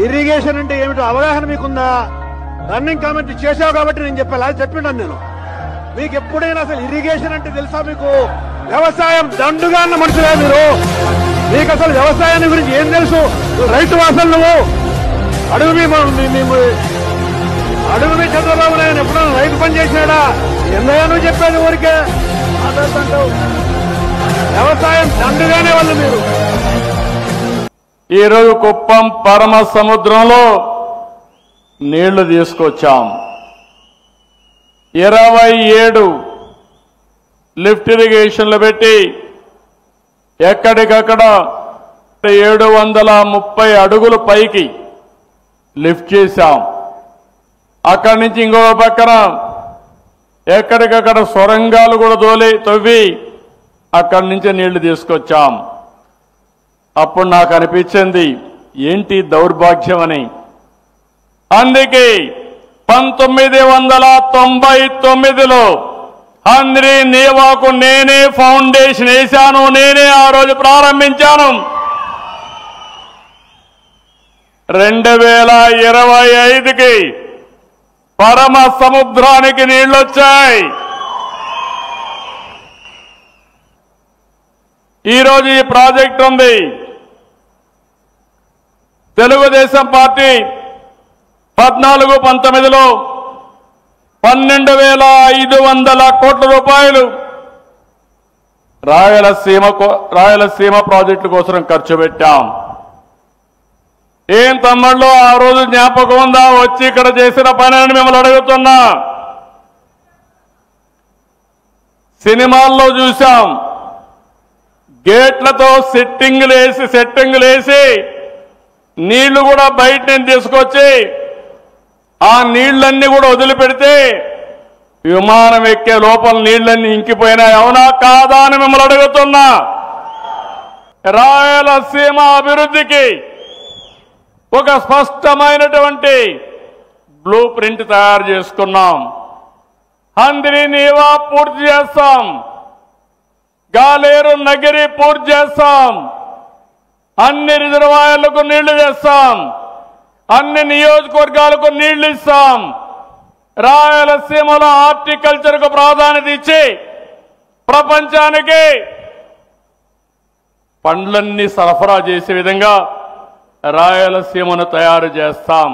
Irrigation అంటే ఏమిటో అవగాహన మీకుందా? రన్నింగ్ కామెంట్ చేశావు కాబట్టి నేను చెప్పాను, అది చెప్పినాను నేను. మీకు ఎప్పుడైనా అసలు ఇరిగేషన్ అంటే తెలుసా? మీకు వ్యవసాయం దండుగా అన్న మనుషులే మీరు. మీకు అసలు వ్యవసాయాన్ని గురించి ఏం తెలుసు? రైతు అసలు నువ్వు అడుగు మీ చంద్రబాబు నాయుడు ఎప్పుడైనా రైతు పని చేసినాడా? ఎందుకో నువ్వు చెప్పేది ఊరికే మాట్లాడుతుంటావు. వ్యవసాయం దండుగానే వాళ్ళు మీరు. ఈరోజు కుప్పం పరమ సముద్రంలో నీళ్లు తీసుకొచ్చాం. 27 లిఫ్ట్ ఇరిగేషన్లు పెట్టి ఎక్కడికక్కడ 730 అడుగులు పైకి లిఫ్ట్ చేశాం. అక్కడి నుంచి ఇంకో పక్కన ఎక్కడికక్కడ సొరంగాలు కూడా తవ్వి అక్కడి నుంచి నీళ్లు తీసుకొచ్చాం. అప్పుడు నాకు అనిపించింది ఏంటి దౌర్భాగ్యం అని. అందుకే 1999లో హంద్రీ నీవాకు నేనే ఫౌండేషన్ వేశాను, నేనే ఆ రోజు ప్రారంభించాను. 2025కి పరమ సముద్రానికి నీళ్లొచ్చాయి. ఈరోజు ఈ ప్రాజెక్ట్ ఉంది. తెలుగుదేశం పార్టీ 14-19లో 12,500 కోట్ల రూపాయలు రాయలసీమ ప్రాజెక్టుల కోసం ఖర్చు పెట్టాం. ఏం తమ్ముళ్ళు ఆ రోజు జ్ఞాపకం ఉందా? వచ్చి ఇక్కడ చేసిన పని అని మిమ్మల్ని అడుగుతున్నా. సినిమాల్లో చూశాం, గేట్లతో సెట్టింగులు వేసి నీళ్లు కూడా బయట నుంచి తీసుకొచ్చి ఆ నీళ్లన్నీ కూడా వదిలిపెడితే విమానం ఎక్కే లోపల నీళ్లన్నీ ఇంకిపోయినాయి. అవునా కాదా అని మిమ్మల్ని అడుగుతున్నా. రాయలసీమ అభివృద్ధికి ఒక స్పష్టమైనటువంటి బ్లూ ప్రింట్ తయారు చేసుకున్నాం. హంద్రీ నీవా పూర్తి చేస్తాం, గాలేరు నగిరి పూర్తి చేస్తాం, అన్ని రిజర్వాయర్లకు నీళ్లు చేస్తాం, అన్ని నియోజకవర్గాలకు నీళ్లు ఇస్తాం. రాయలసీమలో హార్టికల్చర్కు ప్రాధాన్యత ఇచ్చి ప్రపంచానికి పండ్లన్నీ సరఫరా చేసే విధంగా రాయలసీమను తయారు చేస్తాం.